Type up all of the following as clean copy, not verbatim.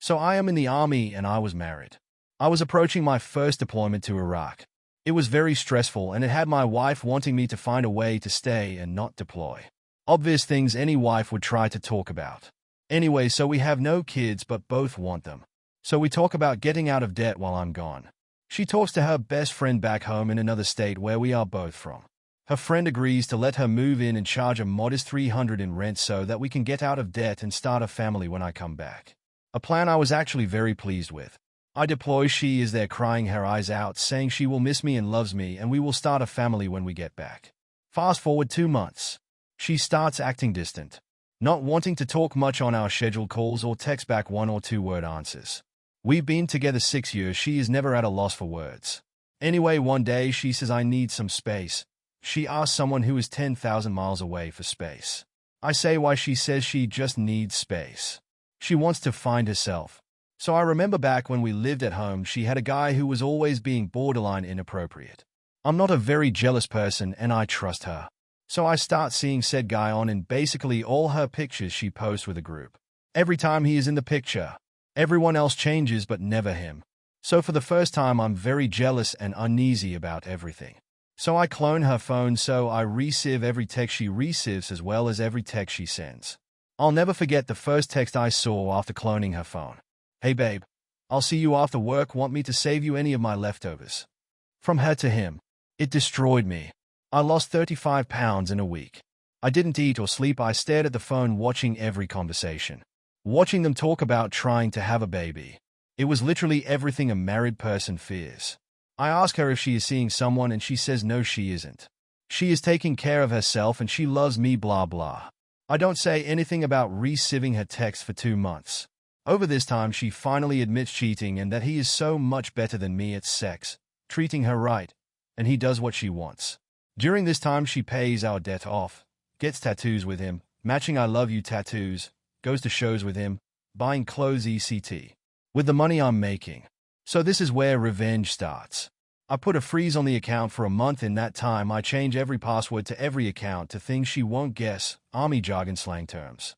So I am in the army and I was married. I was approaching my first deployment to Iraq. It was very stressful and it had my wife wanting me to find a way to stay and not deploy. Obvious things any wife would try to talk about. Anyway, so we have no kids but both want them. So we talk about getting out of debt while I'm gone. She talks to her best friend back home in another state where we are both from. Her friend agrees to let her move in and charge a modest $300 in rent so that we can get out of debt and start a family when I come back. A plan I was actually very pleased with. I deploy, she is there crying her eyes out, saying she will miss me and loves me and we will start a family when we get back. Fast forward 2 months. She starts acting distant, not wanting to talk much on our scheduled calls or text back 1 or 2 word answers. We've been together 6 years, she is never at a loss for words. Anyway, one day she says I need some space. She asks someone who is 10,000 miles away for space. I say why, she says she just needs space. She wants to find herself. So I remember back when we lived at home, she had a guy who was always being borderline inappropriate. I'm not a very jealous person and I trust her. So I start seeing said guy on in basically all her pictures she posts with a group. Every time he is in the picture, everyone else changes but never him. So for the first time I'm very jealous and uneasy about everything. So I clone her phone so I receive every text she receives as well as every text she sends. I'll never forget the first text I saw after cloning her phone. Hey babe, I'll see you after work, want me to save you any of my leftovers? From her to him. It destroyed me. I lost 35 pounds in a week. I didn't eat or sleep, I stared at the phone watching every conversation. Watching them talk about trying to have a baby. It was literally everything a married person fears. I ask her if she is seeing someone and she says no she isn't. She is taking care of herself and she loves me blah blah. I don't say anything about receiving her text for 2 months. Over this time she finally admits cheating and that he is so much better than me at sex, treating her right, and he does what she wants. During this time she pays our debt off, gets tattoos with him, matching I love you tattoos, goes to shows with him, buying clothes etc. with the money I'm making. So this is where revenge starts. I put a freeze on the account for a month. In that time I change every password to every account to things she won't guess, army jargon slang terms.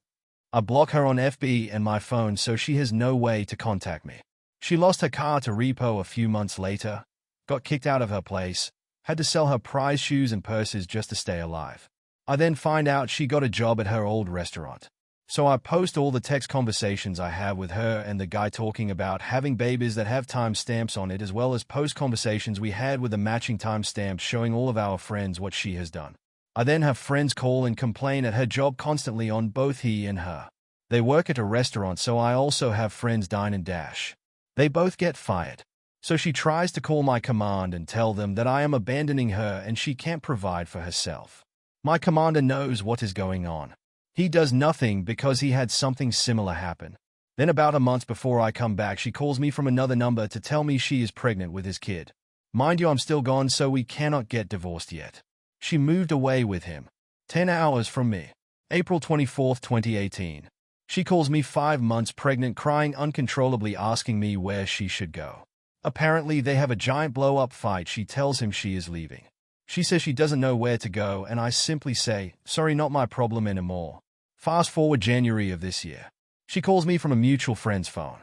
I block her on FB and my phone so she has no way to contact me. She lost her car to repo a few months later, got kicked out of her place, had to sell her prize shoes and purses just to stay alive. I then find out she got a job at her old restaurant. So I post all the text conversations I have with her and the guy talking about having babies that have timestamps on it, as well as post conversations we had with the matching timestamps showing all of our friends what she has done. I then have friends call and complain at her job constantly on both he and her. They work at a restaurant, so I also have friends dine and dash. They both get fired. So she tries to call my command and tell them that I am abandoning her and she can't provide for herself. My commander knows what is going on. He does nothing because he had something similar happen. Then about a month before I come back, she calls me from another number to tell me she is pregnant with his kid. Mind you, I'm still gone, so we cannot get divorced yet. She moved away with him. 10 hours from me. April 24, 2018. She calls me 5 months pregnant, crying uncontrollably, asking me where she should go. Apparently they have a giant blow-up fight. She tells him she is leaving. She says she doesn't know where to go and I simply say, sorry, not my problem anymore. Fast forward January of this year. She calls me from a mutual friend's phone.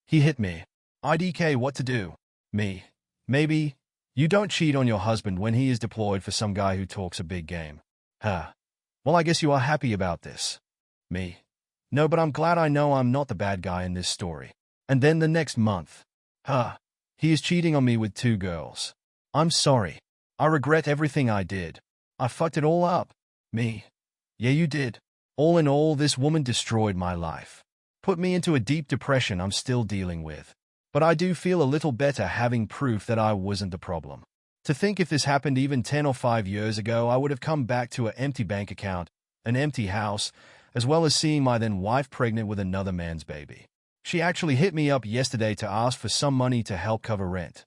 He hit me. IDK, what to do? Me. Maybe. You don't cheat on your husband when he is deployed for some guy who talks a big game. Well, I guess you are happy about this. Me. No, but I'm glad I know I'm not the bad guy in this story. And then the next month. He is cheating on me with 2 girls. I'm sorry. I regret everything I did. I fucked it all up. Me. Yeah, you did. All in all, this woman destroyed my life. Put me into a deep depression I'm still dealing with. But I do feel a little better having proof that I wasn't the problem. To think if this happened even 10 or 5 years ago, I would have come back to an empty bank account, an empty house, as well as seeing my then wife pregnant with another man's baby. She actually hit me up yesterday to ask for some money to help cover rent.